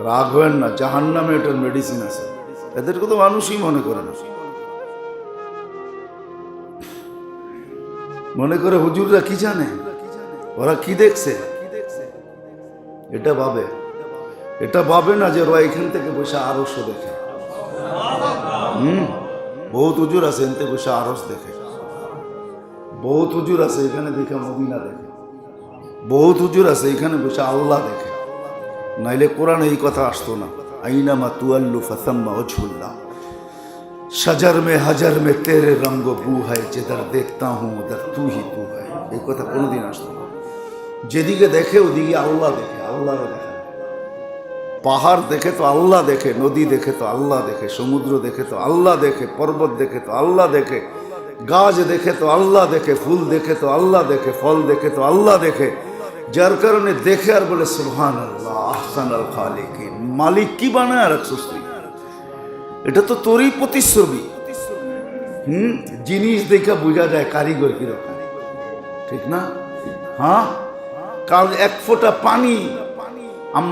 রাগ হবেন না, জাহান্নামে এটার মেডিসিন আছে। এদেরকে তো মানুষই মনে করে না, মনে করে হুজুররা কি জানে, ওরা কি দেখছে, এটা ভাবে। এটা ভাবে না যে ওরা এখান থেকে বসে আরশ দেখে। বহুত হুজুর আছে এনতে বসে আরশ দেখে, বহুত হুজুর আছে এখানে দেখে মদিনা দেখে, বহুত হুজুর আছে এখানে বসে আল্লাহ দেখে। নাইলে কোরআন এই কথা আসতো না, আইনামা তুয়াল্লু ফাসাম্মা ওয়াজহুল্লাহ, शजर में हजर में तेरे रंग बू है, जिधर देखता हूँ उधर तू ही तू है। এই কথা কোনোদিন আসতো না। যেদিকে দেখে ওদিকে আল্লাহ দেখে, আল্লাহরে দেখে। পাহাড় দেখে তো আল্লাহ দেখে, নদী দেখে তো আল্লাহ দেখে, সমুদ্র দেখে তো আল্লাহ দেখে, পর্বত দেখে তো আল্লাহ দেখে, গাছ দেখে তো আল্লাহ দেখে, ফুল দেখে তো আল্লাহ দেখে, ফল দেখে তো আল্লাহ দেখে। যার কারণে দেখে আর বলে সুবহানাল্লাহ আহসানুল খালিকিন। মালিক কি বানায় রাখছিস তুই? এটা তো তোরই প্রতিচ্ছবি। জিনিস দেখা বোঝা যায় কারিগর কিরকম, ঠিক না? হ্যাঁ, কাল এক ফোঁটা পানি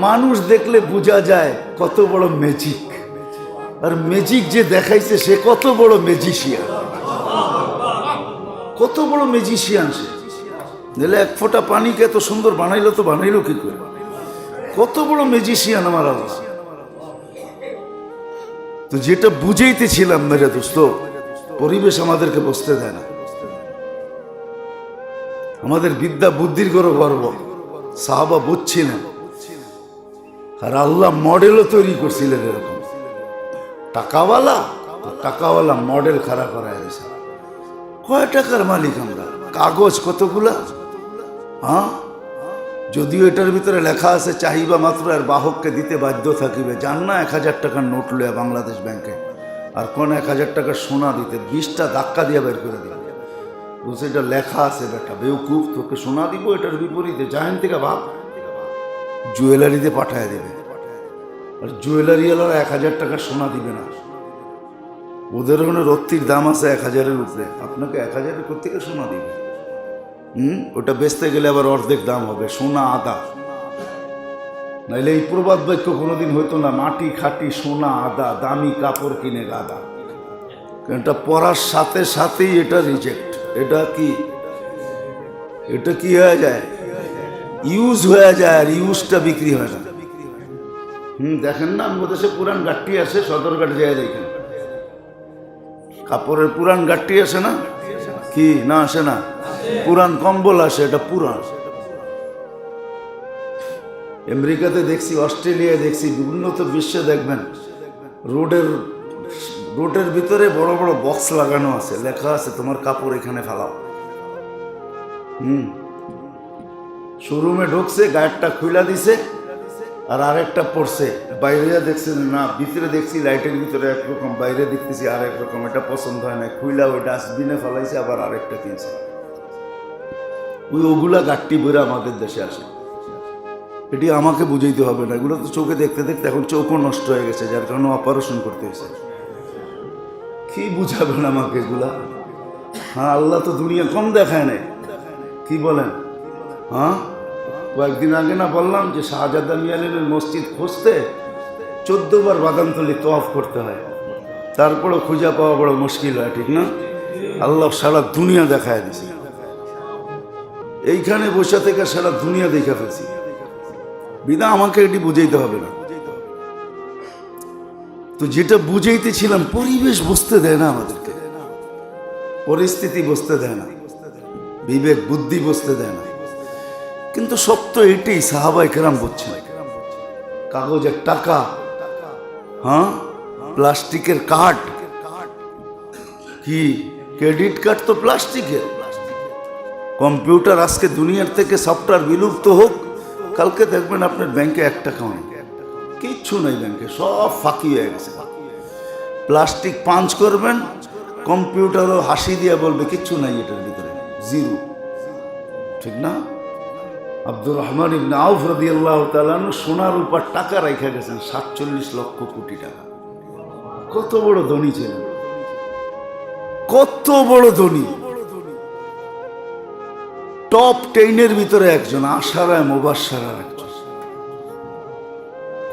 মানুষ দেখলে বোঝা যায় কত বড় ম্যাজিক। আর ম্যাজিক যে দেখাইছে সে কত বড় ম্যাজিশিয়ান, কত বড় ম্যাজিশিয়ান সে। দিলে এক ফোঁটা পানিকে এত সুন্দর বানাইলো, তো বানাইলো কি করে? কত বড় ম্যাজিশিয়ান আমার আল্লাহ। তো যেটা বুঝাইতেছিলাম মেরে দোস্ত, পরিবেশ আমাদেরকে বসতে দেয় না। আমাদের বিদ্যা বুদ্ধির করে গর্ব, সাহাবা বুঝছিলেন। আর আল্লাহ মডেলও তৈরি করছিলেন এরকম টাকাওয়ালা, টাকাওয়ালা মডেল খাড়া করা হয়েছে। কয় টাকার মালিক আমরা, কাগজ কতগুলা। হ্যাঁ, যদিও এটার ভিতরে লেখা আছে চাহিবা মাত্র আর বাহককে দিতে বাধ্য থাকিবে। যান না 1000 টাকার নোট লইয়া বাংলাদেশ ব্যাংকে, আর কোন 1000 টাকার সোনা দিতে 20টা ধাক্কা দিয়ে বের করে দিবে। বলছে এটা লেখা আছে বেটা বেউকুফ, তোকে সোনা দিব এটার বিপরীতে, জাহেন থেকে ভাব। জুয়েলারিতে পাঠায় দেবে, আর জুয়েলারি এলার 1000 টাকার সোনা দিবে না। ওদের ওখানে রত্তির দাম আছে 1000-এর উপরে, আপনাকে 1000-এর কোথেকে সোনা দিবে? ওটা বেচতে গেলে আবার অর্ধেক দাম হবে, সোনা আদা। নাইলে এই প্রবাদ বাক্য কোনোদিন হইতো না, মাটি খাটি সোনা আদা, দামি কাপড় কিনে গাদা। এটা পড়ার সাথে সাথেই এটা রিজেক্ট। এটা কি, এটা কি হয়ে যায়? ইউজ হয়ে যায়, আর ইউজটা বিক্রি হয় না। দেখেন না আমাদের দেশে পুরান গাঠটি আছে, সদরঘাট যায় দেখেন, কাপড়ের পুরান গাঠটি আসে না, কি না আসে না? পুরান কম্বল আসে, এটা পুরান। আমেরিকাতে দেখছি, অস্ট্রেলিয়ায় দেখছি, বিভিন্ন তো বিশ্বে দেখবেন রোডের ভিতরে বড় বড় বক্স লাগানো আছে, লেখা আছে তোমার কাপড় এখানে ফেলাও। শোরুমে ঢুকছে, গায়েরটা খুইলা দিছে, আর আরেকটা পড়ছে। বাইরে দেখছেন না, ভিতরে দেখছি লাইটের ভিতরে একরকম, বাইরে দেখতেছি আর একরকম। এটা পছন্দ হয় না, খুইলা ওই ডাস্টবিনে ফেলাইছে, আবার আরেকটা কিনছে। ওগুলা গাঠটি বইরা আমাদের দেশে আসে। এটি আমাকে বুঝাইতে হবে না, এগুলো তো চোখে দেখতে দেখতে এখন চোখও নষ্ট হয়ে গেছে, যার কারণে অপারেশন করতে হয়েছে। কি বুঝাবেন আমাকে এগুলা? হ্যাঁ, আল্লাহ তো দুনিয়া কম দেখায় নাই, কি বলেন? হ্যাঁ, কয়েকদিন আগে না বললাম যে শাহজাদা মিয়ানের মসজিদ খুঁজতে 14 বার বাদামতলি তওয়াফ করতে হয়, তারপরও খুঁজে পাওয়া বড় মুশকিল হয়, ঠিক না? আল্লাহ সারা দুনিয়া দেখায় দিছে, এইখানে বসে থেকে সারা দুনিয়া দেখা ফেলছি। বিদা আমাকে এটি বুঝাইতে হবে না। তো যেটা বুঝাইতেছিলাম, পরিবেশ বুঝতে দেয় না আমাদেরকে, পরিস্থিতি বুঝতে দেয় না, বিবেক বুদ্ধি বুঝতে দেয় না। কিন্তু সত্য এটাই, সাহাবায়ে কেরাম বুঝছেন। কাগজের টাকা, হ্যাঁ, প্লাস্টিকের কার্ড, কি ক্রেডিট কার্ড তো প্লাস্টিকের। কম্পিউটার আজকে দুনিয়ার থেকে সফটওয়্যার বিলুপ্ত হোক, কালকে দেখবেন আপনার ব্যাংকে 1 টাকাও নেই, কিচ্ছু নেই ব্যাংকে, সব ফাঁকি হয়ে গেছে। প্লাস্টিক পাঞ্চ করবেন, কম্পিউটারও হাসি দিয়ে বলবে কিচ্ছু নাই এটার ভিতরে, জিরো, ঠিক না? আব্দুর রহমান ইবনে আউফ রাদিয়াল্লাহু তাআলা সোনার উপর টাকা রেখে গেছেন 47 লক্ষ কোটি টাকা। কত বড় ধনী ছিলেন, কত বড় ধনী। টপ 10-এর ভিতরে একজন, আশারায় মুবাশশারার একজন।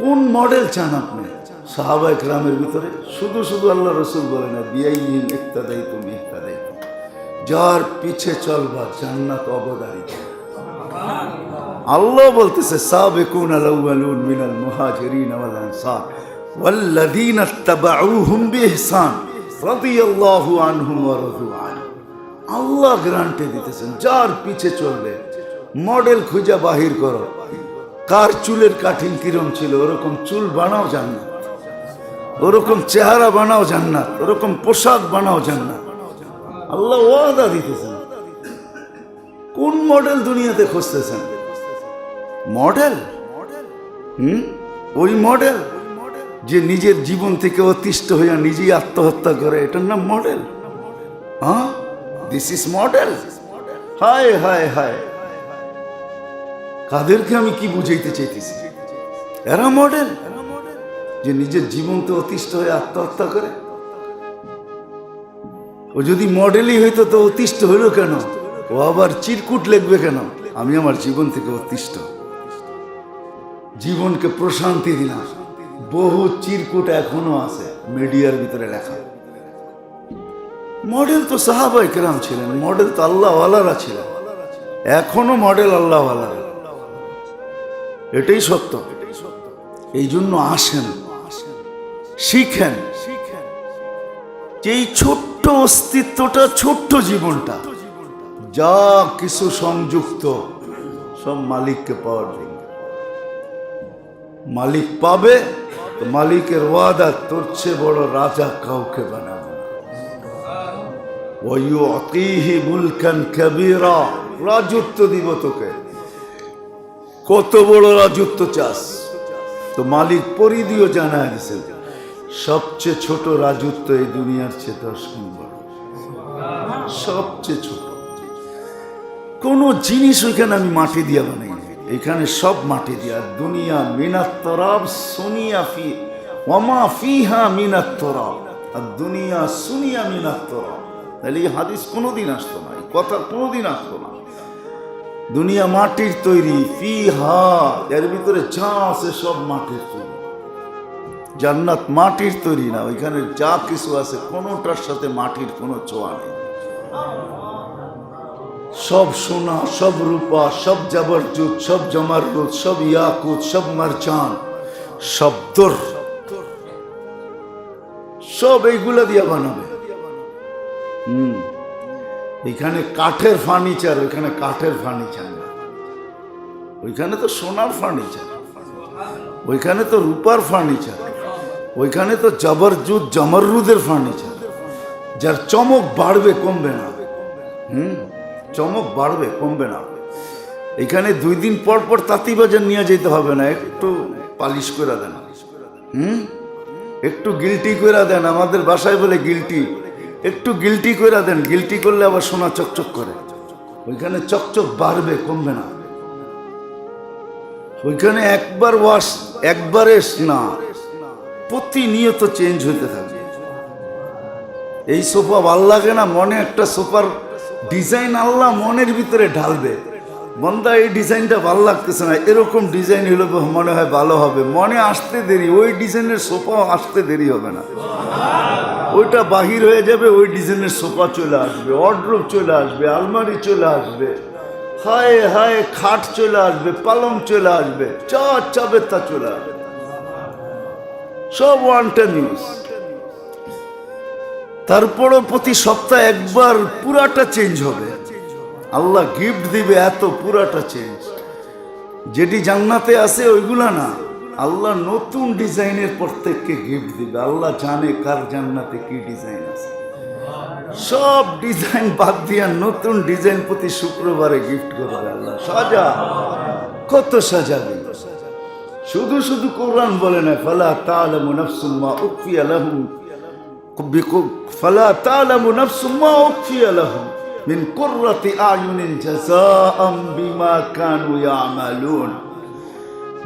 কোন মডেল চান আপনি? সাহাবা ইকরামের ভিতরে শুধু শুধু আল্লাহ রসুল বলে না, বিআইহিম ইক্তাদাইতুম ইহতাদাইতুম, যার পিছে চলবা জান্নাত অবধারিত। আল্লাহ বলতেছে সাবিকুনাল আউয়ালুন মিনাল মুহাজিরিন ওয়াল আনসার ওয়াল্লাযীনা ইত্তাবাউহুম বিইহসান রাদিয়াল্লাহু আনহুম ওয়া রাদু আনহু। আল্লাহ গ্যারান্টি দিতেছেন যার পিছে চলবে। মডেল খুঁজে বাহির করো, কার চুলের কাঠিং কিরম ছিল, ওরকম চুল বানাও জান্নাত, ওরকম চেহারা বানাও জান্নাত, ওরকম পোশাক বানাও জান্নাত। আল্লাহ ওয়াদা দিতেছেন। কোন মডেল দুনিয়াতে খুঁজতেছেন? মডেল ওই মডেল যে নিজের জীবন থেকে অতিষ্ঠ হইয়া নিজেই আত্মহত্যা করে, এটার নাম মডেল? হ্যাঁ, দিস ইজ মডেল। হায় হায় হায়, কাদেরকে আমি কি বুঝাইতে চাইতেছি? এরা মডেল যে নিজের জীবনতে অতিষ্ঠ হয়ে আত্মহত্যা করে। ও যদি মডেলই হইতো তো অতিষ্ঠ হইল কেন? ও আবার চিরকুট লিখবে কেন? আমি আমার জীবন থেকে অতিষ্ঠ, জীবনকে প্রশান্তি দিলাম। বহু চিরকুট এখনো আছে মিডিয়ার ভিতরে লেখা। মডেল তো সাহাবা ইকরাম ছিলেন, মডেল তো আল্লাহওয়ালারা ছিলেন, এখনো মডেল আল্লাহওয়ালারা। এটাই সত্য। এই জন্য আসেন, শিখেন যে এই ছোট্ট অস্তিত্বটা, ছোট্ট জীবনটা, যা কিছু সংযুক্ত সব মালিককে পাওয়ার জন্য। মালিক পাবে তো মালিকের ওয়াদা, তোর চেয়ে বড় রাজা কাউকে বানাবে না। ওয়ায়ুতিহি মুলকান কাবীরা, রাজত্ব দিব তোকে। কত বড় রাজত্ব চাস? তো মালিক পরিধিও জানায় দিয়েছেন, সবচেয়ে ছোট রাজত্ব এই দুনিয়ার চেয়ে 10 গুণ বড়। সবচেয়ে ছোট কোন জিনিস ওইখানে আমি মাটি দিয়া বানাই, এখানে সব মাটি দিয়া। দুনিয়া মিনাত তরাব সুনিয়া ফি ওয়ামা ফিহা মিনাত তরাব, আর দুনিয়া সুনিয়া মিনাত তরাব। তাহলে এই হাদিস কোনোদিন আসতো না, এই কথা কোনোদিন আসতো না। দুনিয়া মাটির তৈরি, ফিহা, এর ভিতরে যা আছে সব মাটির তৈরি। জান্নাত মাটির তৈরি না, ওইখানে যা কিছু আছে কোনোটার সাথে মাটির কোনো ছোঁয়া নেই। সব সোনা, সব রূপা, সব জাবরজুত, সব জমারুত, সব ইয়াকুত, সব মারজান, সব দর, সব এইগুলা দিয়া বানাবে। এখানে কাঠের ফার্নিচার, ওইখানে কাঠের ফার্নিচার না। ওইখানে তো সোনার ফার্নিচার, ওইখানে তো রূপার ফার্নিচার, ওইখানে তো জবরজুত জমরুদের ফার্নিচার, যার চমক বাড়বে কমবে না। চমক বাড়বে কমবে না। এখানে 2 দিন পর পর তাঁতিবাজার নিয়ে যেতে হবে না, একটু পালিশ করে দেন, একটু গিল্টি করে দেন। আমাদের বাসায় বলে গিল্টি, একটু গিল্টি করে দেন। গিল্টি করলে আবার সোনা চকচক করে। ওইখানে চকচক বাড়বে কমবে না। ওইখানে একবার ওয়াশ, একবারে না, প্রতিনিয়ত চেঞ্জ হইতে থাকে। এই সোফা ভাল লাগে না, মনে একটা সোফার ডিজাইন আল্লাহ মনের ভিতরে ঢালবে। বন্দা এই ডিজাইনটা ভালো লাগতেছে না, এরকম ডিজাইন হলে মনে হয় ভালো হবে। মনে আসতে দেরি, ওই ডিজাইনের সোফা আসতে দেরি হবে না। ওইটা বাহির হয়ে যাবে, ওই ডিজাইনের সোফা চলে আসবে, ওয়ার্ডরোব চলে আসবে, আলমারি চলে আসবে, হায় হায় খাট চলে আসবে, পালং চলে আসবে, যা চাবে তা চলে আসবে, সব ওয়ান টাইম ইউজ। তারপরও প্রতি সপ্তাহে একবার পুরাটা চেঞ্জ হবে। আল্লাহ গিফট দিবে এত, পুরাটা চেঞ্জ। যেটি জান্নাতে আছে ওইগুলা না, আল্লাহ নতুন ডিজাইনের প্রত্যেককে গিফট দিবে। আল্লাহ জানে কার জান্নাতে কি ডিজাইন আছে। সব ডিজাইন বাদ দিয়া নতুন ডিজাইন প্রতি শুক্রবারে গিফট করবে আল্লাহ। সাজা, কত সাজাবে। শুধু শুধু কোরআন বলে না, ফালা তা'লামু নাফসুম মা উখফিয়া লাহুম ফালা তা'লামু নাফসুম মা উখফিয়া লাহুম মিন কুররাতি আয়ুনিন জাযাআম বিমা কানু ইয়ামালুন।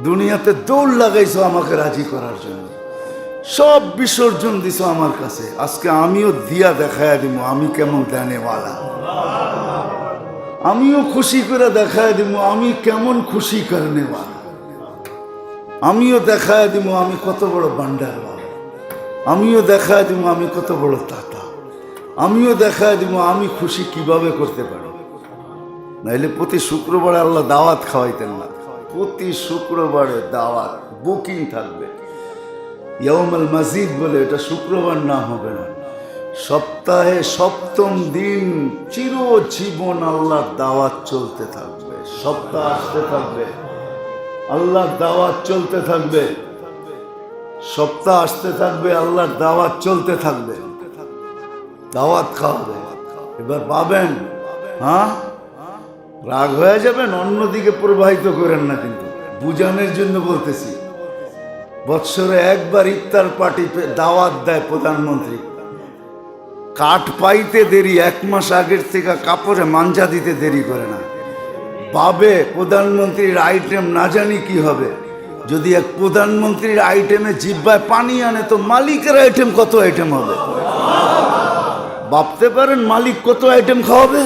দুনিয়াতে দৌড় লাগাইছো আমাকে রাজি করার জন্য, সব বিসর্জন দিছো আমার কাছে। আজকে আমিও দিয়া দেখায় দিব আমি কেমন দেনেওয়ালা। আমিও খুশি করে দেখায় দিব আমি কেমন খুশি করনেওয়ালা। আমিও দেখায় দিব আমি কত বড় বান্ডার বাবা, আমিও দেখায় দিব আমি কত বড় দাতা, আমিও দেখায় দিব আমি খুশি কিভাবে করতে পারি। নাইলে প্রতি শুক্রবারে আল্লাহ দাওয়াত খাওয়াইতেন না। প্রতি শুক্রবারে দাওয়াত বুকিং থাকবে। ইয়াউমুল মাজিদ বলে, এটা শুক্রবার না হবে না, সপ্তাহে সপ্তম দিন চিরজীবন আল্লাহর দাওয়াত চলতে থাকবে। সপ্তাহ আসতে থাকবে, আল্লাহর দাওয়াত চলতে থাকবে, সপ্তাহ আসতে থাকবে, আল্লাহর দাওয়াত চলতে থাকবে, দাওয়াত খাওয়াবে। এবার পাবেন, হ্যাঁ রাগ হয়ে যাবেন, অন্যদিকে প্রবাহিত করেন না, কিন্তু বুঝানোর জন্য বলতেছি। বৎসরে একবার ইফতার পার্টি দাওয়াত দেয় প্রধানমন্ত্রী, কাঠ পাইতে দেরি, 1 মাস আগের থেকে কাপড়ে মাঞ্জা দিতে দেরি করে না। ভাবে প্রধানমন্ত্রীর আইটেম না জানি কি হবে। যদি এক প্রধানমন্ত্রীর আইটেমে জিব্বায় পানি আনে, তো মালিকের আইটেম কত আইটেম হবে ভাবতে পারেন? মালিক কত আইটেম খাওয়াবে,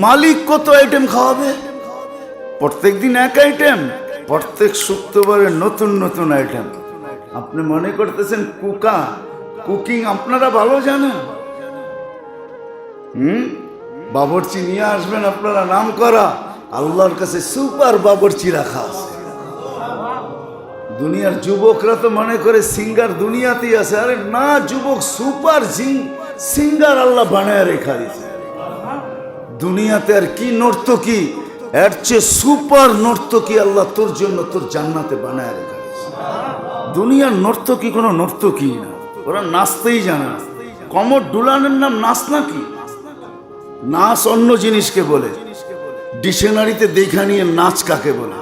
মালিক কত আইটেম খাওয়াবে। প্রত্যেক দিন এক আইটেম, প্রত্যেক শুক্রবারে নতুন নতুন আইটেম। আপনি মনে করতেছেন কুকিং আপনারা ভালো জানেন? বাবরচি নিয়ে আসবেন আপনারা, নাম করা। আল্লাহর কাছে সুপার বাবরচি রাখা আছে। দুনিয়ার যুবকরা তো মনে করে সিঙ্গার দুনিয়াতেই আছে। আরে না যুবক, সুপার সিঙ্গার আল্লাহ বানায় রেখা দিয়েছে দুনিয়াতে। আর কি নর্তকী, এর চেয়ে সুপার নর্তকী আল্লাহ তোর জন্য তোর জান্নাতে বানায় রেখা দিয়েছে। দুনিয়ার নর্তকী কোনো নর্তকী না, ওরা নাচতেই জানে না। কমর ডুলানের নাম নাচ নাকি? নাচ অন্য জিনিসকে বলে, ডিকশনারিতে দেখা নিয়ে নাচ কাকে বলে।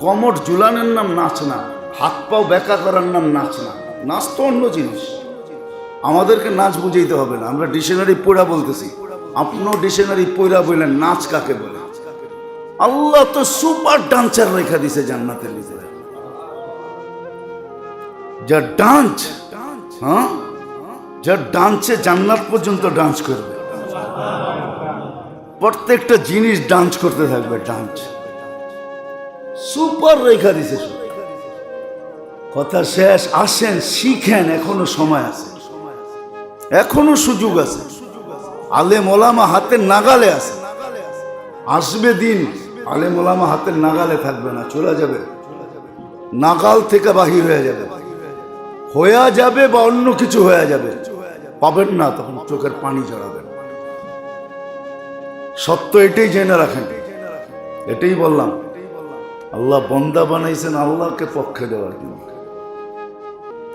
কমর ঝুলানের নাম নাচ না, হাত পাও বেঁকা করার নাম নাচ না। নাচ তো অন্য জিনিস, আমাদেরকে নাচ বুঝাইতে হবে না। আমরা ডিকশনারি পড়া বলতেছি, আপনিও ডিকশনারি পড়া বললেন নাচ কাকে বলে। আল্লাহ তো সুপার ডান্সার রেখা দিছে জান্নাতের ভিতরে, যা ডান্স, হ্যাঁ যা ডান্সে জান্নাত পর্যন্ত ডান্স করবে। প্রত্যেকটা জিনিস ডান্স করতে থাকবে, ডান্স সুপার রেখা দিছে। কথা শেষ। আসেন শিখেন, এখনো সময় আছে, এখনো সুযোগ আছে। আলেম ওলামা হাতের নাগালে আছে। আসবে দিন আলেম ওলামা হাতের নাগালে থাকবে না, চলে যাবে, নাগাল থেকে বাহির হয়ে যাবে বা অন্য কিছু হয়ে যাবে, পাবেন না, তখন চোখের পানি জড়াবেন। সত্য এটাই জেনে রাখেন, এটাই বললাম। আল্লাহ বন্দা বানাইছেন আল্লাহকে পক্ষে দেওয়ার জন্য,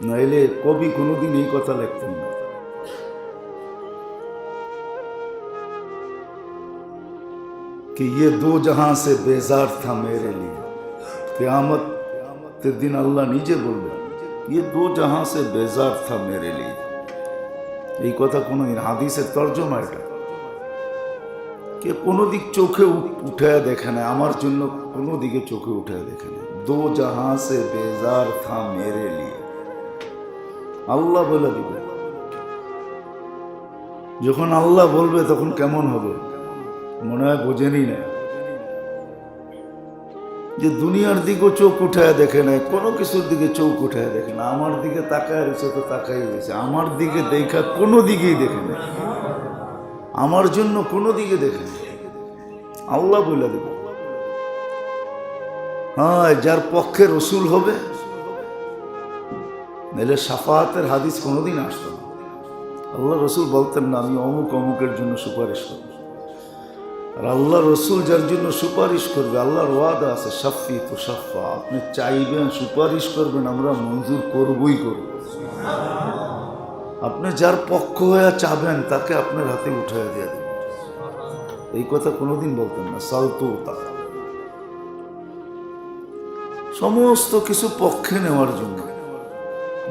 নইলে কবি কোনোদিন এই কথা লিখতেন না। कि ये दो जहां से बेजार था मेरे लिए। क़यामत के दिन अल्लाह नीचे बोलবে, ये दो जहां से बेजार था मेरे लिए। এই কথা কোনোদিন হাদিসের তরজমা, এটা কে কোনো দিক চোখে উঠে দেখে না, আমার জন্য কোনো দিকে চোখে উঠে দেখে না। দো জাহাঁ সে বেজার থা মেরে লিয়ে, আল্লাহ বলে দিবে। যখন আল্লাহ বলবে তখন কেমন হবে মনে হয় বোঝেনি না, যে দুনিয়ার দিকে চোখ উঠায় দেখে না, কোনো কিছুর দিকে চোখ উঠায় দেখে না। আমার দিকে তাকায় রয়েছে তো তাকাই রয়েছে, আমার দিকে দেখা কোনো দিকেই দেখে না, আমার জন্য কোনো দিকে দেখে না। আল্লাহ বলে দেব। হ্যাঁ, যার পক্ষে রসুল হবে, নাহলে সাফায়াতের হাদিস কোনোদিন আসতো না। আল্লাহ রসুল বলতেন না আমি অমুক অমুকের জন্য সুপারিশ করব। আর আল্লাহ রসুল যার জন্য সুপারিশ করবে, আল্লাহর ওয়াদা আছে, শাফি তো শাফা, আপনি চাইবেন সুপারিশ করবেন, আমরা মঞ্জুর করবই করব। আপনি যার পক্ষ হয়ে চাবেন তাকে আপনার হাতে উঠাইয়া দিয়ে দেবেন। এই কথা কোনোদিন বলতেন না। সালতু তা সমস্ত কিছু পক্ষে নেওয়ার জন্য,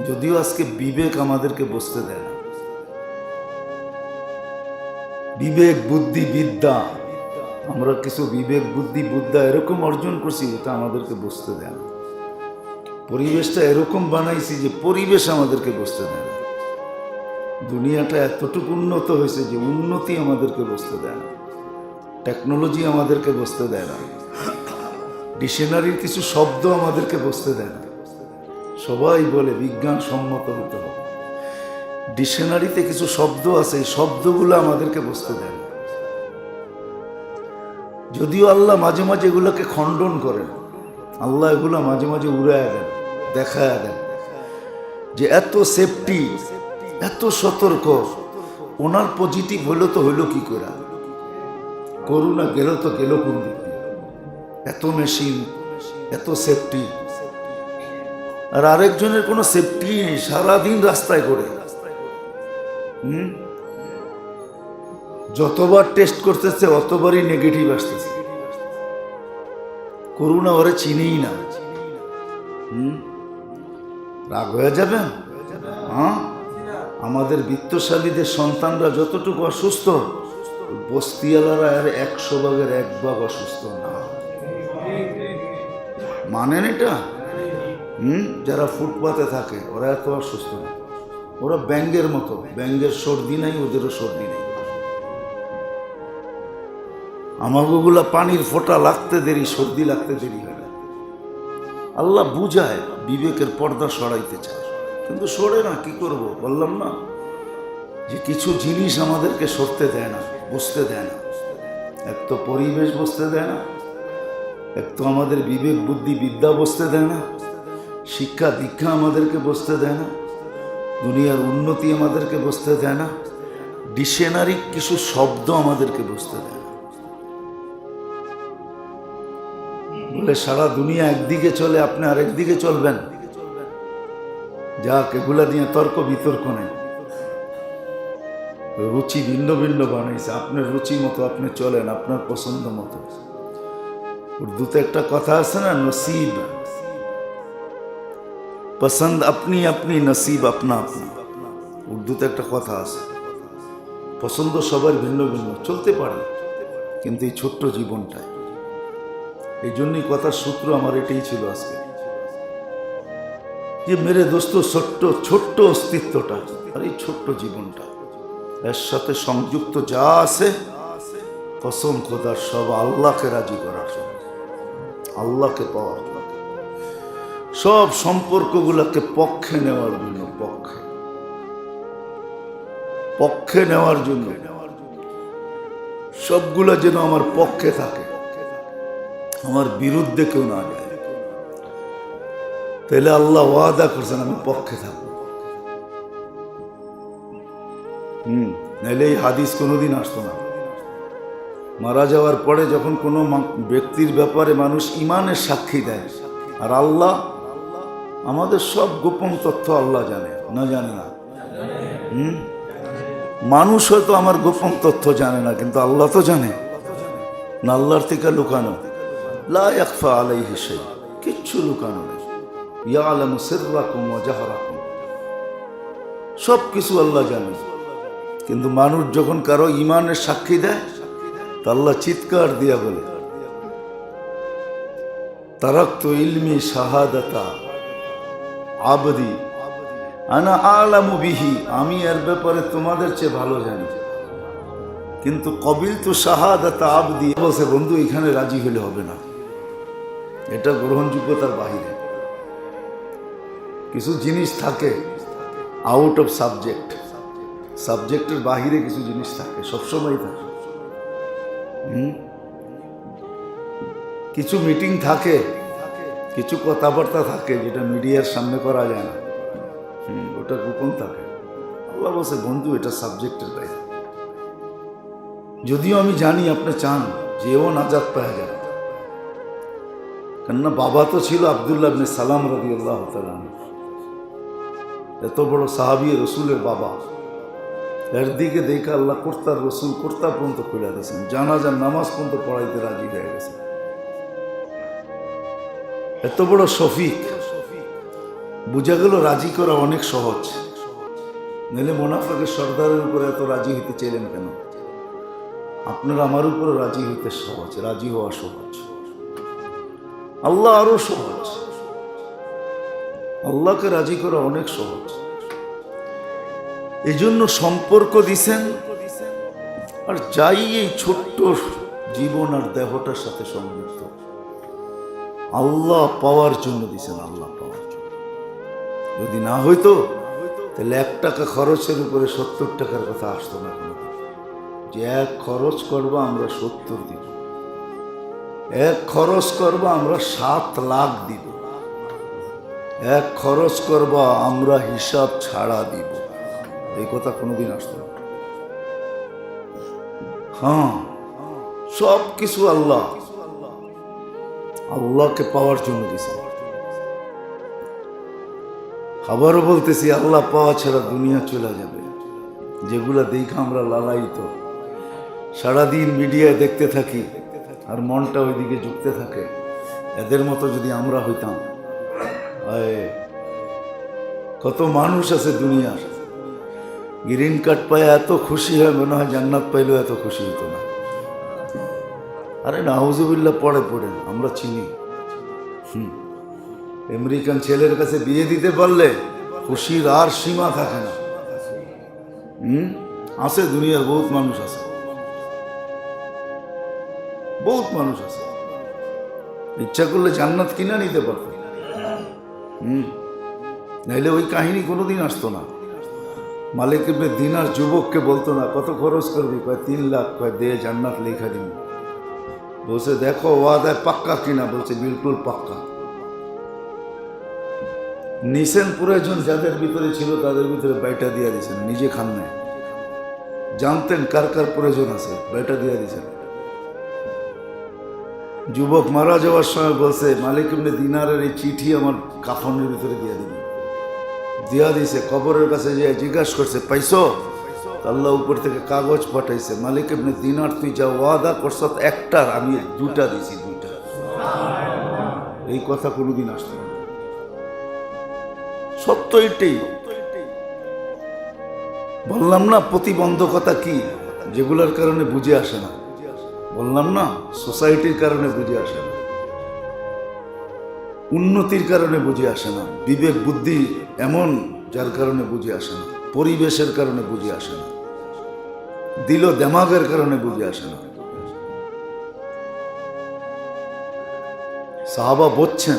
যদিও আজকে বিবেক আমাদেরকে বসতে দেয় না। বিবেক বুদ্ধি বিদ্যা, আমরা কিছু বিবেক বুদ্ধি বিদ্যা এরকম অর্জন করছি, এটা আমাদেরকে বসতে দেয় না। পরিবেশটা এরকম বানাইছি যে পরিবেশ আমাদেরকে বসতে দেয় না। দুনিয়াটা এতটুকু উন্নত হয়েছে যে উন্নতি আমাদেরকে বসতে দেয় না, টেকনোলজি আমাদেরকে বসতে দেয় না। ডিকশনারির কিছু শব্দ আমাদেরকে বুঝতে দেয় না। সবাই বলে বিজ্ঞান সম্মত হতে হবে, ডিকশনারিতে কিছু শব্দ আছে, এই শব্দগুলো আমাদেরকে বুঝতে দেয় না। যদিও আল্লাহ মাঝে মাঝে এগুলোকে খণ্ডন করেন, আল্লাহ এগুলো মাঝে মাঝে উড়ায় দেন, দেখায় দেন যে এত সেফটি, এত সতর্ক, ওনার পজিটিভ হইল তো হইল কি করে, করোনা গেল তো গেল কোন দিকে, এত মেশিন, এত সেফটি। আর আরেকজনের কোনো সেফটি নেই, সারাদিন রাস্তায় করে, যতবার টেস্ট করতেছে অতবারই নেগেটিভ আসতেছে, করোনা ওরে চিনেই না। রাগ হয়ে যাবেন? হ্যাঁ, আমাদের বিত্তশালীদের সন্তানরা যতটুকু অসুস্থ, বস্তিওয়ালারা আর 100 ভাগের 1 ভাগ অসুস্থ না। মানেন এটা? যারা ফুটপাতে থাকে ওরা এত অসুস্থ না, ওরা ব্যাঙ্গের মতো, ব্যাঙ্গের সর্দি নাই, ওদেরও সর্দি নেই। আমাগুলা পানির ফোঁটা লাগতে দেরি, সর্দি লাগতে দেরি হয়। আল্লাহ বুঝায়, বিবেকের পর্দা সরাইতে চায়, কিন্তু সরে না। কি করব? বললাম না যে কিছু জিনিস আমাদেরকে সরতে দেয় না, বুঝতে দেয় না। এক তো পরিবেশ বুঝতে দেয় না, এক তো আমাদের বিবেক বুদ্ধি বিদ্যা বুঝতে দেয় না, শিক্ষা দীক্ষা আমাদেরকে বুঝতে দেয় না, দুনিয়ার উন্নতি আমাদেরকে বুঝতে দেয় না, ডিকশনারি কিছু শব্দ আমাদেরকে বুঝতে দেয় না। বলে সারা দুনিয়া একদিকে চলে, আপনি আরেক দিকে চলবেন, যাক এগুলা নিয়ে তর্ক বিতর্ক নেই। রুচি ভিন্ন ভিন্ন বানাইছে, আপনার রুচি মতো আপনি চলেন, আপনার পছন্দ মতো। উর্দুতে একটা কথা আছে না, নসিব পছন্দ আপনি আপনি, নসিব আপনা আপনি। উর্দুতে একটা কথা আছে, পছন্দ সবার ভিন্ন ভিন্ন, চলতে পারে, কিন্তু এই ছোট্ট জীবনটায়। এই জন্যই কথার সূত্র আমার এটাই ছিল আজকে, যে মেরে দোস্ত ছোট্ট ছোট্ট অস্তিত্বটা আর এই ছোট্ট জীবনটা, এর সাথে সংযুক্ত যা আছে, কসম খোদার সব আল্লাহকে রাজি করার জন্য, আল্লাহকে পাওয়ার জন্য, সব সম্পর্কগুলোকে পক্ষে নেওয়ার জন্য, পক্ষে নেওয়ার জন্য, সবগুলা যেন আমার পক্ষে থাকে, আমার বিরুদ্ধে কেউ না যায়। তাহলে আল্লাহ ওয়াদা করছেন আমি পক্ষে থাকবো। নাইলে এই হাদিস কোনোদিন আসতো না। মারা যাওয়ার পরে যখন কোনো ব্যক্তির ব্যাপারে মানুষ ইমানের সাক্ষী দেয়, আর আল্লাহ, আমাদের সব গোপন তথ্য আল্লাহ জানে, না জানে না? মানুষ হয়তো আমার গোপন তথ্য জানে না, কিন্তু আল্লাহ তো জানে না। আল্লাহর থেকে লুকানো, লা ইয়াখফা আলাইহি শাই, কিচ্ছু লুকানো নেই। ইয়ালামু সিররাকুম ওয়া জাহরাকুম, সব কিছু আল্লাহ জানে। কিন্তু মানুষ যখন কারো ইমানের সাক্ষী দেয়, তা আল্লাহ চিৎকার দিয়া বলে, তারাকতু ইলমি শাহাদাতা আবদি আনা আলামু বিহি, আমি এর ব্যাপারে তোমাদের চেয়ে ভালো জানি, কিন্তু কবিলতু শাহাদাতা আবদি। বলছে বন্ধু এখানে রাজি হলে হবে না, এটা গ্রহণযোগ্যতার বাহিরে। কিছু জিনিস থাকে আউট অফ সাবজেক্ট, সাবজেক্টের বাহিরে কিছু জিনিস থাকে, সবসময় থাকে। কিছু মিটিং থাকে, কিছু কথাবার্তা থাকে যেটা মিডিয়ার সামনে করা যায় না, ওটা গোপন থাকে। আল্লাহ বলছে বন্ধু এটা সাবজেক্টের বাইরে। যদিও আমি জানি আপনি চান যেও নাজাত পাওয়া যায়, কেননা বাবা তো ছিল আব্দুল্লাহ ইবনে সালাম রাদিয়াল্লাহু তাআলা, এত বড় সাহাবী রসুলের বাবা। এর দিকে দেখে আল্লাহ কুর্তার রসুল কুর্তা পর্যন্ত খুলে দিয়েছেন, জানাজার নামাজ পর্যন্ত পড়াইতে রাজি হয়ে গেছে। এত বড় শফিক, বুঝা গেল রাজি করা অনেক সহজ। নইলে মুনাফিকের সর্দারের উপরে এত রাজি হইতে চাইলেন কেন? আপনারা আমার উপরে রাজি হইতে সহজ, রাজি হওয়া সহজ, আল্লাহ আরো সহজ। আল্লাহকে রাজি করা অনেক সহজ। এই জন্য সম্পর্ক দিছেন। আর যাই এই ছোট্ট জীবন আর দেহটার সাথে সংযুক্ত, আল্লাহ পাওয়ার জন্য দিছেন, আল্লাহ পাওয়ার জন্য। যদি না হইতো তাহলে 1 টাকা খরচের উপরে 70 টাকার কথা আসতো না কোনো। যে 1 খরচ করবো আমরা 70 দিব, 1 খরচ করবো আমরা 7 লাখ দিব, 1 খরচ করবো আমরা হিসাব ছাড়া দিব। এই কথা কোনোদিন আসতো না। হ্যাঁ, সব কিছু আল্লাহ, আল্লাহকে পাওয়ার জন্য দিছে। আবারও বলতেছি, আল্লাহ পাওয়া ছাড়া দুনিয়া চলে যাবে। যেগুলা দেখে আমরা লালায়িত, সারাদিন মিডিয়ায় দেখতে থাকি আর মনটা ওইদিকে ঝুঁকতে থাকে, এদের মতো যদি আমরা হইতাম, কত মানুষ আছে দুনিয়ার গ্রিন কার্ড পায় এত খুশি হয়, মনে হয় জান্নাত পাইলেও এত খুশি হতো না। আরে নাউজুবিল্লাহ পড়েন, আমরা চিনি। আমেরিকান ছেলের কাছে বিয়ে দিতে পারলে খুশির আর সীমা থাকে না। আছে দুনিয়ার বহুত মানুষ আছে, বহুত মানুষ আছে, ইচ্ছা করলে জান্নাত কিনা নিতে পারত। নাইলে ওই কাহিনী কোনোদিন আসতো না। মালিক ইবনে দিনার যুবককে বলতো না কত খরচ করবি, কয় 3 লাখ, কয় দে জান্নাত লেখা দিন। বলছে দেখো ওয়াদায় পাক্কা কিনা, বলছে বিলকুল পাক্কা। নিছেন প্রয়োজন যাদের ভিতরে ছিল তাদের ভিতরে বাইটা দিয়ে দিয়েছেন, নিজে খান নাই। জানতেন কার কার প্রয়োজন আছে, বাইটা দিয়ে দিয়েছেন। যুবক মারা যাওয়ার সময় বলছে মালিক ইবনে দিনারের এই চিঠি আমার কাফনের ভিতরে দিয়ে দিবি। দিয়া দিছে। কবরের কাছে যে জিজ্ঞাসা করছে পাইছো? আল্লাহ উপর থেকে কাগজ পাঠাইছে, মালিক ইবনে দিনার তুই যা ওয়াদা করছ একটার আমি 2টা দিছি, 2টা। এই কথা কোনোদিন আসতো না, সত্য এটাই। বললাম না প্রতিবন্ধকতা কি, যেগুলোর কারণে বুঝে আসে না। বললাম না সোসাইটির কারণে বুঝে আসে না, উন্নতির কারণে বুঝে আসে না, বিবেক বুদ্ধি এমন যার কারণে বুঝে আসে না, পরিবেশের কারণে বুঝে আসে না, দিল দেমাগের কারণে বুঝে আসে না। সাহাবা বলছেন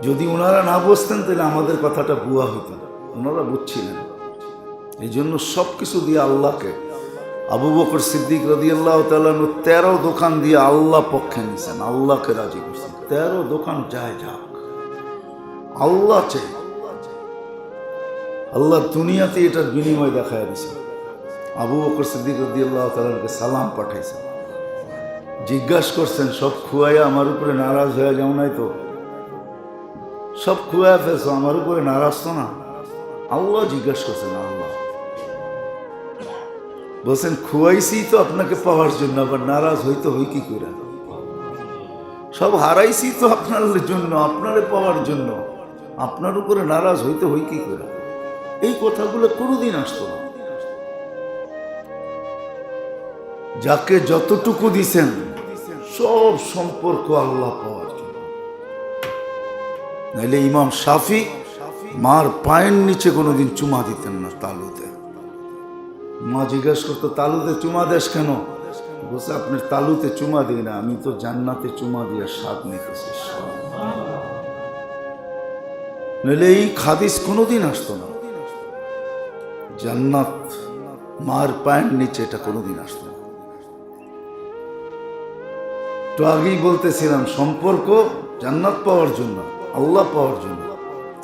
যদি ওনারা না বসতেন তাহলে আমাদের কথাটা ভুয়া হতো। ওনারা বুঝছিলেন, এই জন্য সব কিছু দিয়ে আল্লাহকে। আবু বকর সিদ্দিক রাদিয়াল্লাহু তাআলা 13 দোকান দিয়ে আল্লাহ পক্ষে নিয়েছেন, আল্লাহকে রাজি করছেন। 13 দোকান যায় যাক, আল্লাহ চাই। আল্লাহ দুনিয়াতে এটার বিনিময় দেখায় দিয়েছে। আবু বকর সিদ্দিক রাদিয়াল্লাহু তাআলাকে সালাম পাঠাইছেন, জিজ্ঞাসা করছেন সব খুয়াইয়া আমার উপরে নারাজ হয়ে যাও নাই তো? সব খুয়াইয়া ফেলছো, আমার উপরে নারাজ তো না? আল্লাহ জিজ্ঞাসা করছেন। আল্লাহ বলছেন খুয়াইছি তো আপনাকে পাওয়ার জন্য, আবার নারাজ হইতে হই কি করে? সব হারাইছি তো আপনার জন্য, আপনারে পাওয়ার জন্য, আপনার উপরে নারাজ হইতে হই কি করে? এই কথাগুলো কোনোদিন আসতো না। যাকে যতটুকু দিছেন সব সম্পর্ক আল্লাহ পাওয়ার জন্য। নাইলে ইমাম শাফি মার পায়ের নিচে কোনোদিন চুমা দিতেন না তালুতে। মা জিজ্ঞাসা করতো তালুতে চুমা দেশ কেন? বলছে আপনার তালুতে চুমা দিই না, আমি তো জান্নাতে চুমা দিয়ে স্বাদ নিতেছি। নইলে এই হাদিস কোনোদিন আসতো না। জান্নাত মার পায়ের নিচে, এটা কোনোদিন আসতো না। তো আগেই বলতেছিলাম সম্পর্ক জান্নাত পাওয়ার জন্য, আল্লাহ পাওয়ার জন্য।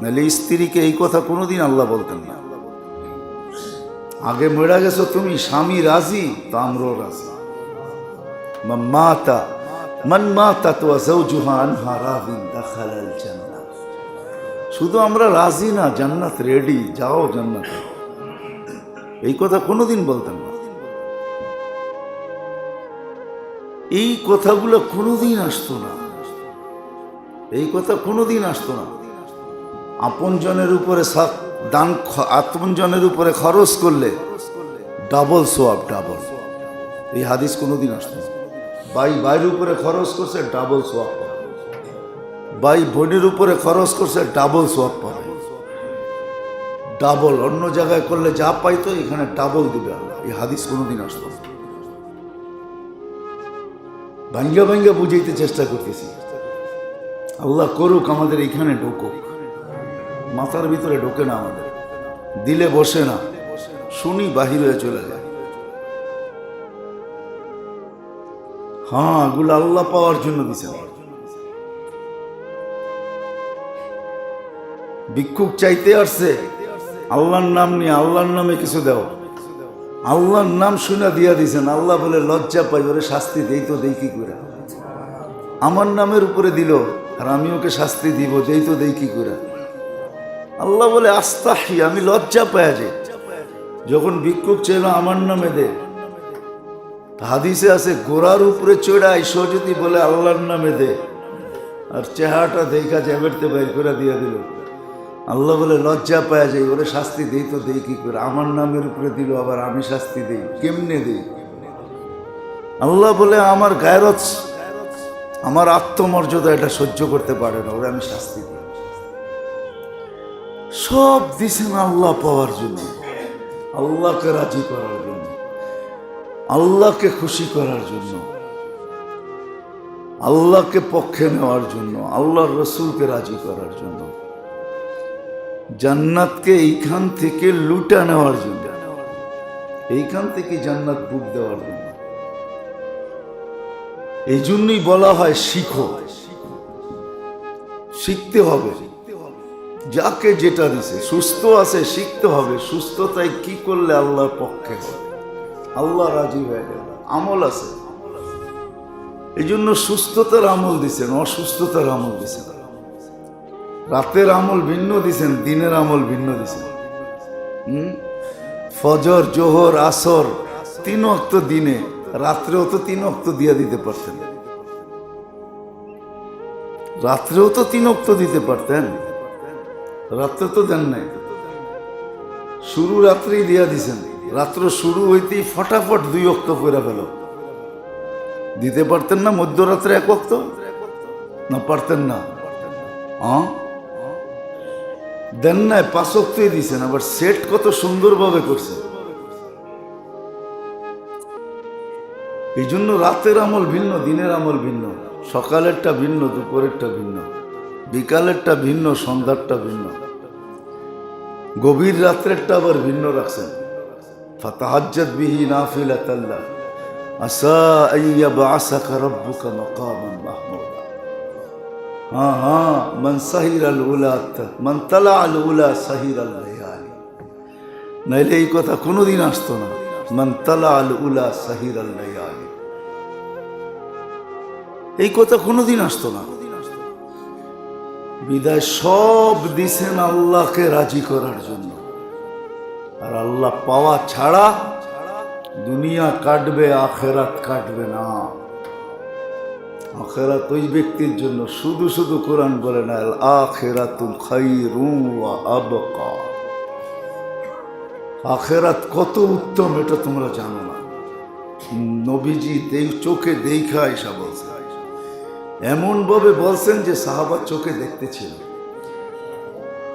নাহলে স্ত্রীকে এই কথা কোনোদিন আল্লাহ বলতেন না। আগে মরে গেছো তুমি, স্বামী রাজি তো আমরাও রাজি। মান মাতা তো যাওজুহা আনহা রাদিন দাখালাল জান্নাহ। শুধু আমরা রাজি না, জান্নাত রেডি, যাও জান্নাতে। এই কথা কোনোদিন বলতেন না। এই কথাগুলো কোনোদিন আসতো না, এই কথা কোনোদিন আসতো না। আপনজনের উপরে দান, আপনজনের উপরে খরচ করলে ডাবল সোয়াব, ডাবল। এই হাদিস কোনোদিন আসতো না। ভাই ভাইয়ের উপরে খরচ করছে ডাবল সোয়াব পাবে, ভাই বোনের উপরে খরচ করছে ডাবল সোয়াব পাবে, ডাবল। অন্য জায়গায় করলে যা পাইতো এখানে ডাবল দিবে আল্লাহ। এই হাদিস কোনোদিন আসতো না। ভাঙ্গা ভাঙ্গা বুঝাইতে চেষ্টা করতেছি। আল্লাহ করুক আমাদের এখানে ঢুকুক, মাথার ভিতরে ঢোকে না, আমাদের দিলে বসে না, শুনি বাহির হয়ে চলে যায়। হ্যাঁ, এগুলো আল্লাহ পাওয়ার জন্য দিছে। ভিক্ষুক চাইতে আসছে, আল্লাহর নাম নিয়ে, আল্লাহর নামে কিছু দাও, আল্লাহর নাম শুনে দিয়া দিছেন। আল্লাহ বলে লজ্জা পাই, ওরে শাস্তি দেই তো দেই কি করে। আমার নামের উপরে দিল আর আমি ওকে শাস্তি দিব, দেই তো দেই কি করে। আল্লাহ বলে আস্তাহি, আমি লজ্জা পাই যে যখন ভিক্ষুক চাইল আমার নামে দে। হাদিসে আছে গোড়ার উপরে চড়া আইসো যদি বলে আল্লাহর নামে দে, আর চেহারাটা দেখা জ্যাবেরতে বাইর করে দিয়ে দিল। আল্লাহ বলে লজ্জা পাওয়া যায়, ওরে শাস্তি দেই তো দেই কি করে। আমার নামের উপরে দিল, আবার আমি শাস্তি দেই, কেমনে দেই। আল্লাহ বলে আমার গায়রত, আমার আত্মমর্যাদা এটা সহ্য করতে পারে না, ওরে আমি শাস্তি দিই। সব দিছেন আল্লাহ পাওয়ার জন্য, আল্লাহকে রাজি করার জন্য, আল্লাহকে খুশি করার জন্য, আল্লাহকে পক্ষে নেওয়ার জন্য, আল্লাহর রসুলকে রাজি করার জন্য, জান্নাতকে এইখান থেকে লুটা নেওয়ার জন্য, এইখান থেকে জান্নাত বুক দেওয়ার জন্য। এই জন্যই বলা হয় শিখো, শিখতে হবে। যাকে যেটা দিছে, সুস্থ আছে শিখতে হবে, সুস্থতায় কি করলে আল্লাহর পক্ষে হবে, আল্লাহ রাজি হয়ে যাবে। আমল আছে, এই জন্য সুস্থতার আমল দিছেন, অসুস্থতার আমল দিছেন। রাতের আমল ভিন্ন দিছেন, দিনের আমল ভিন্ন দিছেন। ফজর, জোহর, আসর 3 ওয়াক্ত দিনে, রাত্রেও তো 3 ওয়াক্ত দিয়ে দিতে পারতেন, রাত্রেও তো 3 ওয়াক্ত দিতে পারতেন, রাত্রে তো দেন নাই। শুরু রাত্রেই দিয়া দিছেন, রাত্র শুরু হইতেই ফটাফট 2 ওয়াক্ত করে ফেল। দিতে পারতেন না মধ্যরাত্রে 1 ওয়াক্ত? না পারতেন না? দেন নাই, 5 ওয়াক্তই দিছেন। আবার সেট কত সুন্দরভাবে করছে। এই জন্য রাতের আমল ভিন্ন, দিনের আমল ভিন্ন, সকালেরটা ভিন্ন, দুপুরেরটা ভিন্ন, বিকালেরটা ভিন্ন, সন্ধ্যারটা ভিন্ন, গভীর রাত্রেরটা আবার ভিন্ন রাখছেন। ফাতাহাজ্জাত বিহি নাফিলাতান লাক আসা আইয়াবআসাকা রাব্বুকা মাকামান মাহমুদা। হ্যাঁ হ্যাঁ, মান সাহিরাল উলা, মান তালা আল উলা সাহিরাল লায়ালি। নাইলে এই কথা কোনোদিন আসতো না, মান তালা আল উলা সাহিরাল লায়ালি, এই কথা কোনোদিন আসতো না। বিদায় সব দিছেন আল্লাহকে রাজি করার জন্য। আর আল্লাহ পাওয়া ছাড়া দুনিয়া কাটবে, আখেরাত কাটবে না। আখেরাত ওই ব্যক্তির জন্য, শুধু শুধু কোরআন বলে না, আল আখিরাতুল খায়রুন ওয়া আবকা। আখেরাত কত উত্তম এটা তোমরা জানো না। নবীজি চোখে দেখা এসা বলছেন, এমন ভাবে বলছেন যে সাহাবা চোখে দেখতেছিল।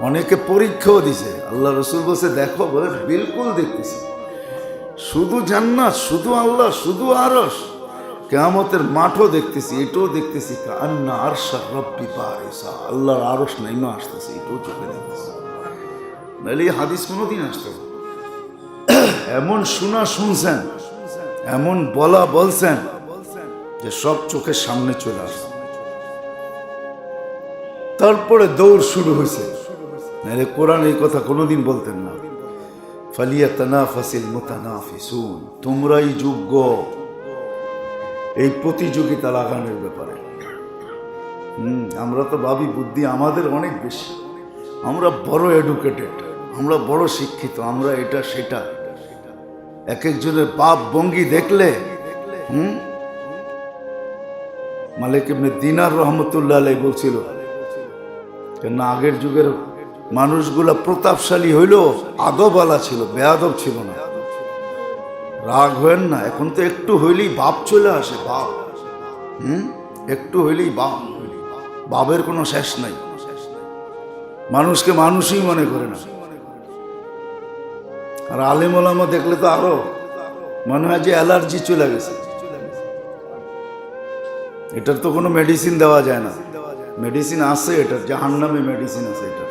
অনেকে পরীক্ষাও দিছে, আল্লাহ রসুল বলছে দেখো, বলে বিলকুল দেখতেছি। শুধু জান্নাত, শুধু আল্লাহ, শুধু আরশ, কিয়ামতের মাঠও দেখতেছি, এটাও দেখতেছি। কান্না আরশা রব্বি বারিসা, আল্লাহর আরশ নাইমা আসতেছে, এটাও চোখে দেখতেছি। নাহলে এই হাদিস কোনোদিন আসতো না। এমন শোনা শুনছেন, এমন বলা বলছেন যে সব চোখের সামনে চলে আসছে। তারপরে দৌড় শুরু হয়েছে। নাহলে কোরআন এই কথা কোনোদিন বলতেন না। ফালিয়াতানাফাসিল মুতানাফিসুন, তোমরাই যোগ্য এই প্রতিযোগিতা লাগানোর ব্যাপারে। আমরা তো ভাবি বুদ্ধি আমাদের অনেক বেশি, আমরা বড় এডুকেটেড, আমরা বড় শিক্ষিত, আমরা এটা সেটা। এক একজনের বাপ ভঙ্গি দেখলে, মালিক ইবনে দিনার রহমতুল্লাহ আলাইহি বলছিল, কেন আগের যুগের মানুষগুলা প্রতাপশালী হইলেও আদবওয়ালা ছিল, বেয়াদব ছিল না। রাগ হয়েন না, এখন তো একটু হইলেই বাপ চলে আসে, বাপ। একটু হইলেই বাপ, বাপের কোনো শেষ নাই। মানুষকে মানুষই মনে করে না। আর আলেম ওলামা দেখলে তো আরো মনে হয় যে অ্যালার্জি চলে গেছে। এটার তো কোনো মেডিসিন দেওয়া যায় না। মেডিসিন আছে, এটা জাহান্নামে মেডিসিন আছে এটা।